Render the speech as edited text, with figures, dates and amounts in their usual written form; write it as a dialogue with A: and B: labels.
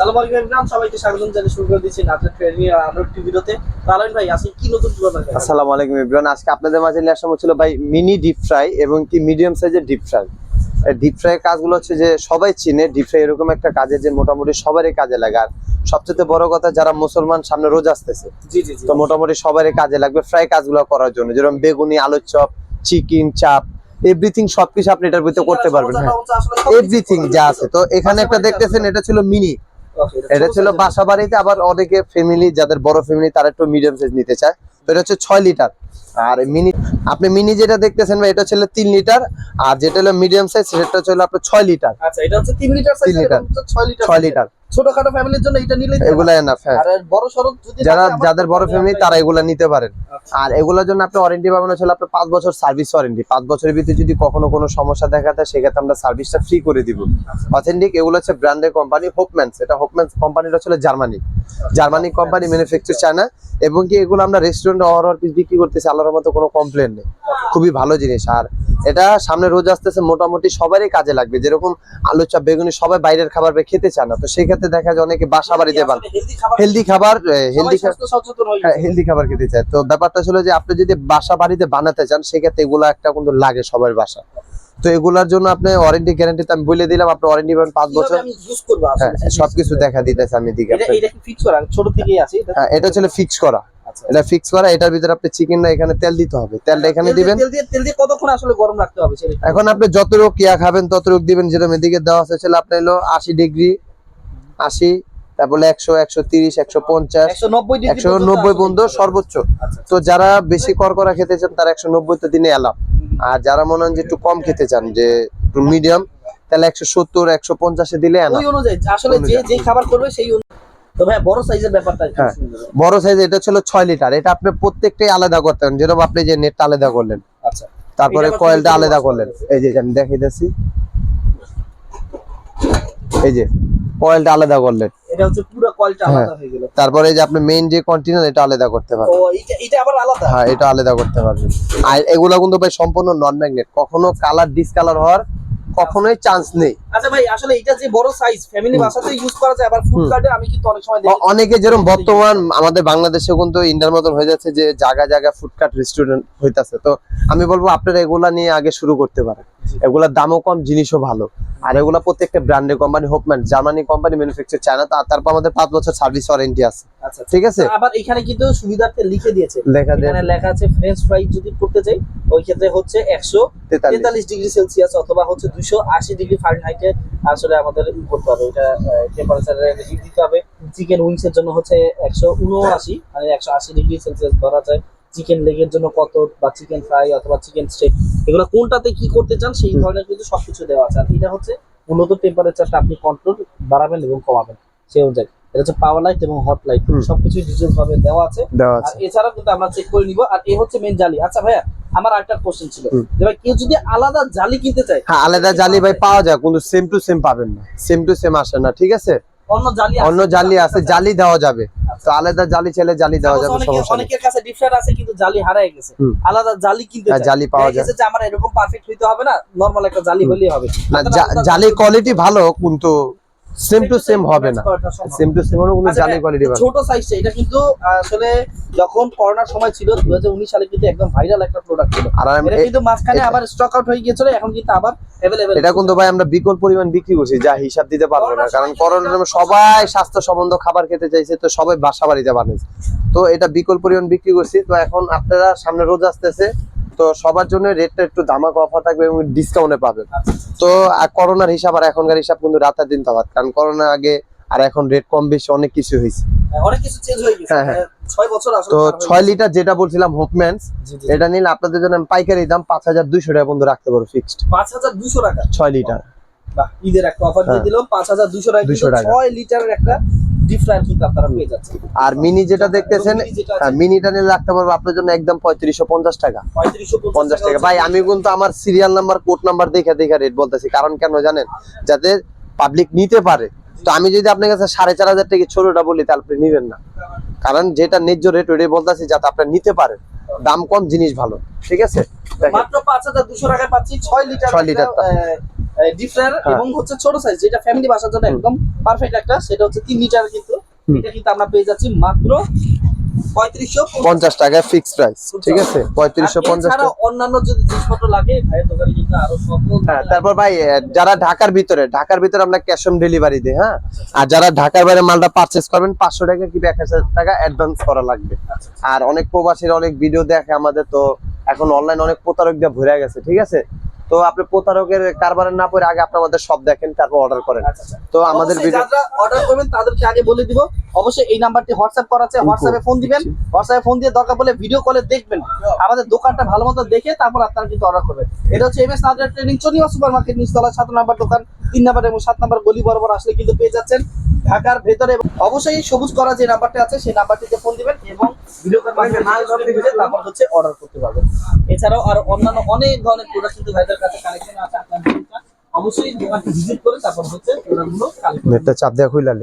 A: আসসালামু আলাইকুম এভরিওয়ান, সবাইকে স্বাগতম জানিয়ে শুরু করে দিচ্ছি নাজর ট্রেডিং এর আরো একটি ভিডিওতে। আলামিন ভাই, আজকে কি নতুন প্রোডাক্ট আছে?
B: আসসালামু আলাইকুম এভরিওয়ান, আজকে আপনাদের মাঝে নিয়ে আসা হচ্ছিল ভাই মিনি ডিপ ফ্রাই এবং কি মিডিয়াম সাইজের ডিপ ফ্রাই। ডিপ ফ্রাই কাজগুলো হচ্ছে যে সবাই চিনে, ডিপ ফ্রাই এরকম একটা কাজে যে মোটামুটি সবারই কাজে লাগে। আর সবচেয়ে বড় কথা, যারা মুসলমান সামনে রোজা আসতেছে,
A: জি জি জি,
B: তো মোটামুটি সবারই কাজে লাগবে ফ্রাই কাজগুলো করার জন্য। যেরকম বেগুনি, আলুর চপ, চিকেন, চাপ, এভরিথিং সবকিছু আপনি এটার ভিতরে করতে পারবেন। হ্যাঁ, এভরিথিং যা আছে। তো এখানে একটা দেখতেছেন, এটা ছিল মিনি, এটা ছিল বাসা বাড়িতে। আবার অনেকে ফ্যামিলি, যাদের বড় ফ্যামিলি, তারা একটু মিডিয়াম সাইজ নিতে চায়। তো এটা হচ্ছে 6 লিটার। আর মিনি, আপনি মিনি যেটা দেখতেছেন ভাই, এটা হচ্ছে 3 লিটার। আর যেটা হলো মিডিয়াম সাইজ, সেটা হচ্ছে আপনার 6 লিটার।
A: আচ্ছা, এটা হচ্ছে 3 লিটার সাইজ, এটা হচ্ছে 6 লিটার।
B: 6 লিটার
A: ছোটখাটো ফ্যামিলির জন্য এটা নিলে
B: এগুলা এনাফ। হ্যাঁ,
A: আর বড় সরো যদি
B: যাদের বড় ফ্যামিলি তারা এগুলা নিতে পারেন। আর এগুলোর জন্য আপনি ওয়ারেন্টি পাবেন হচ্ছে আপনার 5 বছর সার্ভিস ওয়ারেন্টি। 5 বছরের ভিতরে যদি কখনো কোনো সমস্যা দেখা দেয়, সেক্ষেত্রে আমরা সার্ভিসটা ফ্রি করে দিব। অথেন্টিক এগুলো হচ্ছে ব্র্যান্ডের কোম্পানি হোপম্যানস। এটা হোপম্যানস কোম্পানিটা হচ্ছে জার্মানি কোম্পানি, ম্যানুফ্যাকচার চায়না। এবং কি এগুলো আমরা রেস্টুরেন্টে অর্ডার পিস বিক্রি করতেছি, আল্লাহর মতো কোনো কমপ্লেন নেই। খুবই ভালো জিনিস। আর এটা সামনে রোজ আসতেছে, মোটামুটি সবারই কাজে লাগবে। যেরকম আলু চপ, বেগুনি সবাই বাইরের খাবার খেতে চায় না, তো সেই ক্ষেত্রে দেখা যায় অনেকে বাসা বাড়িতে হেলদি খাবার খেতে চায়। তো ব্যাপারটা ছিল যে আপনি যদি বাসা বাড়িতে বানাতে চান, সেক্ষেত্রে এগুলো একটা কিন্তু লাগে সবার বাসা। তো এগুলার জন্য আপনি ওয়ারেন্টি গ্যারান্টি তো আমি বলে দিলাম, আপনি ওয়ারেন্টি পাবেন 5 বছর।
A: আমি ইউজ করব
B: হ্যাঁ, সবকিছু দেখা দিতেছে আমি দিকে।
A: এটা কি ফিক্স করা ছোট থেকেই আছে?
B: হ্যাঁ, এটা ছিল ফিক্স করা। এটা ফিক্স করা। এটার ভিতরে আপনি চিকেন না, এখানে তেল দিতে হবে। তেলটা এখানে দিবেন।
A: তেল দিয়ে কতক্ষণ আসলে গরম রাখতে হবে সেটা?
B: এখন আপনি যতটুকু কিয়া খাবেন ততটুকু দিবেন। যেটা এদিকে দেওয়া আছে ছিল আপনার হলো 80 ডিগ্রি, 80, তারপরে 100, 130, 150, 190 পর্যন্ত সর্বোচ্চ। তো যারা বেশি করকরা খেতে চান, তারা 190 তো দিনে এলাম। আর যারা মনে হয় যে একটু কম খেতে চান, যে একটু মিডিয়াম, তাহলে 170, 150 দিলে এলাম।
A: ওই অনুযায়ী আসলে যে খাবার করবে সেই। তো ভাই বড় সাইজের ব্যাপারটা কি?
B: হ্যাঁ, বড় সাইজ এটা ছিল 6 লিটার। এটা আপনি প্রত্যেকটাই আলাদা করতে পারেন। যেরকম আপনি যে নেটটা আলাদা করলেন,
A: আচ্ছা,
B: তারপরে কয়েলটা আলাদা করলেন। এই যে আমি দেখাইতেছি, এই যে কয়েলটা আলাদা করলেন,
A: এটা হচ্ছে পুরো কয়েলটা আলাদা হয়ে গেল।
B: তারপরে এই যে আপনি মেইন যে কন্টেইনার, এটা আলাদা করতে পারবেন।
A: ও, এটা আবার আলাদা?
B: হ্যাঁ, এটা আলাদা করতে পারবেন। আর এগুলা কিন্তু ভাই সম্পূর্ণ নন ম্যাগনেট, কখনো কালার ডিসকালার হওয়ার কখনোই চান্স নেই।
A: আচ্ছা ভাই, আসলে এটা যে বড় সাইজ ফ্যামিলি বাসাতে ইউজ করা যায়, আবার ফুড কার্টে আমি কিন্তু অনেক সময় দেখি
B: অনেকে, যেরকম বর্তমান আমাদের বাংলাদেশে কিন্তু ইন্ডিয়ার মতন হয়ে যাচ্ছে যে জায়গা ফুড কার্ট রেস্টুরেন্ট হইতাছে। তো আমি বলবো আপনারা এগুলা নিয়ে আগে শুরু করতে পারেন। এগুলার দামও কম, জিনিসও ভালো। আর এগুলা প্রত্যেকটা ব্র্যান্ডের company, Hofmann Germany company, manufacture China. তারপর আমাদের 5 বছর সার্ভিস ওয়ারেন্টি আছে।
A: আচ্ছা,
B: ঠিক আছে।
A: আবার এখানে কিন্তু সুবিধার্থে লিখে দিয়েছে, এখানে লেখা আছে ফ্রেঞ্চ ফ্রাই যদি করতে চাই, ওই ক্ষেত্রে হচ্ছে 143 ডিগ্রি সেলসিয়াস অথবা হচ্ছে 280 ডিগ্রি ফারেনহাইটে আসলে আমাদের ই করতে হবে, এটা টেম্পারেচারে হিট দিতে হবে। চিকেন উইংস এর জন্য হচ্ছে 179, মানে 180 ডিগ্রি সেলসিয়াস ধরা যায়। চিকেন লেগের জন্য কত, বা চিকেন ফ্রাই অথবা চিকেন স্টেক, এগুলো কোনটাতে কি করতে চান সেই ধরনের কিন্তু সবকিছু দেওয়া আছে। আর এটা হচ্ছে মূলত টেম্পারেচারটা আপনি কন্ট্রোল বাড়াবেন এবং কমাবেন সেই অনুযায়ী। এটা হচ্ছে পাওয়ার লাইট এবং হট লাইট, সবকিছু ডিটেইলস ভাবে দেওয়া আছে। আর এছাড়া কিন্তু আমরা চেক করে নিব। আর এই হচ্ছে মেইন জালি। আচ্ছা ভাইয়া, আমার আরেকটা কোশ্চেন ছিল যে ভাই, কেউ যদি আলাদা জালি কিনতে চায়?
B: হ্যাঁ, আলাদা জালি ভাই পাওয়া যায়, কিন্তু সেম টু সেম পাবেন না, সেম টু সেম আসে না। ঠিক আছে, অন্য জালি আছে, জালি দেওয়া যাবে। তো আলাদা জালি চাইলে জালি দেওয়া যাবে, সমস্যা নেই।
A: অনেকের কাছে ডিফারেন্ট আছে কিন্তু জালি হারায় গেছে, আলাদা জালি কিনতে চায়,
B: জালি পাওয়া যায়।
A: যে আমার এরকম পারফেক্ট হইতে হবে না, নরমাল একটা জালি হলেই হবে
B: না। জালির কোয়ালিটি ভালো, কিন্তু সেম টু সেম হবে না। সেম টু সেম হলো, কিন্তু জালি কোয়ালিটি ভালো।
A: ছোট সাইজটা এটা কিন্তু আসলে যখন করোনার সময় ছিল 2019 সালে কিন্তু একদম ভাইরাল একটা প্রোডাক্ট ছিল। আর এটা কিন্তু মাঝখানে আবার স্টক আউট হয়ে গিয়েছিল, এখন কিন্তু আবার अवेलेबल।
B: এটা কিন্তু ভাই আমরা বিকল পরিমাণ বিক্রি করছি, যা হিসাব দিতে পারবো না। কারণ করোনার সময় সবাই স্বাস্থ্য সম্বন্ধ খাবার খেতে চাইছে, তো সবাই বাসা বাড়িতে বানাইছে। তো এটা বিকল পরিমাণ বিক্রি করছি। তো এখন আপনারা সামনে রোজ আসতেছে, তো সবার জন্য রেটটা একটু ধামাকা অফার থাকবে এবং ডিসকাউন্টে পাবেন। তো করোনার হিসাব আর এখনকার হিসাব কিন্তু রাতের দিন তফাৎ, কারণ করোনার আগে আর এখন রেট কম বেশি অনেক কিছু হয়েছে,
A: অনেক কিছু চেঞ্জ হয়ে গেছে। 6 বছর আসলে।
B: তো 6 লিটার যেটা বলছিলাম হোপম্যানস, এটা নিলে আপনাদের জন্য পাইকারি দাম 5200 টাকা পর্যন্ত রাখতে পারবো ফিক্সড।
A: 5200 টাকা
B: 6 লিটার।
A: বাহ, ঈদের একটা অফার দিয়ে দিলাম 5200 টাকা। 6 লিটারের একটা ডিফারেন্স কিন্তু আপনারা পেয়ে যাচ্ছেন।
B: আর মিনি যেটা দেখতেছেন, মিনিটা নিলে রাখতে পারবো আপনার জন্য একদম 3550 টাকা। 3550 টাকা ভাই। আমি কিন্তু আমার সিরিয়াল নাম্বার, কোড নাম্বার দেখে রেট বলতেছি, কারণ কেন জানেন, যাতে পাবলিক নিতে পারে। তো আমি যদি আপনার কাছে 4500 টাকা ছোটটা বলি, তাহলে আপনি নিবেন না। কারণ যেটা ন্যায্য রেট ওইটাই বলতেছি, যাতে আপনি নিতে পারেন। দাম কম, জিনিস ভালো। ঠিক আছে,
A: মাত্র 5200 টাকায় পাচ্ছি 6 লিটার ডিপ ফ্রায়ার এবং হচ্ছে ছোট সাইজ, যেটা ফ্যামিলি বাসার জন্য একদম পারফেক্ট একটা, সেটা হচ্ছে 3 লিটার কিন্তু। এটা কিন্তু আমরা পেয়ে যাচ্ছি মাত্র 3550
B: টাকায় ফিক্সড প্রাইস, ঠিক আছে? 3550
A: টাকা। অন্যান্য যদি জিনিসপত্র লাগে ভাইয়ের দোকানে কিন্তু আরো সকল।
B: হ্যাঁ, তারপর ভাই যারা ঢাকার ভিতরে আমরা ক্যাশ অন ডেলিভারি দিই, হ্যাঁ। আর যারা ঢাকার বাইরে মালটা পারচেজ করবেন 500 টাকা কি 1000 টাকা অ্যাডভান্স করা লাগবে। আর অনেক প্রবাসীর অনেক ভিডিও দেখে আমাদের, তো এখন অনলাইন অনেক প্রতারক দিয়ে ভরে গেছে, ঠিক আছে? তো আপনি প্রতারকের কারবারে না পড়ে আগে আপনি আমাদের সব দেখেন, তারপর অর্ডার করেন। তো আমাদের ভিডিও
A: যারা অর্ডার করবেন তাদেরকে আগে বলে দিব, অবশ্যই এই নাম্বারটি হোয়াটসঅ্যাপ করা আছে, হোয়াটসঅ্যাপে ফোন দিবেন, হোয়াটসঅ্যাপে ফোন দিয়ে দরকার পড়লে ভিডিও কলে দেখবেন, আমাদের দোকানটা ভালো মতো দেখে তারপর আপনারা কিন্তু অর্ডার করবেন। এটা হচ্ছে এমএস নাজরা ট্রেডিং, চনিয়া সুপার মার্কেট নিচতলা 7 নম্বর দোকান, 3 নম্বর এবং 7 নম্বর গলি বরাবর আসলে কিন্তু পেয়ে যাচ্ছেন ঢাকার ভেতরে। অবশ্যই সবুজ করা যে নাম্বারটা আছে সেই নাম্বারটিতে ফোন দিবেন এবং ভিডিও কল মাধ্যমে তারপর হচ্ছে অর্ডার করতে পারবেন। এছাড়াও আর অন্যান্য অনেক ধরনের প্রোডাক্ট কিন্তু ভাইদের কাছে কালেকশন আছে, আপনারা অবশ্যই দোকানটি ভিজিট করে তারপর হচ্ছে প্রোডাক্টগুলো কালেক্ট করবেন।
B: নেটটা চাপ দেয়া কইলা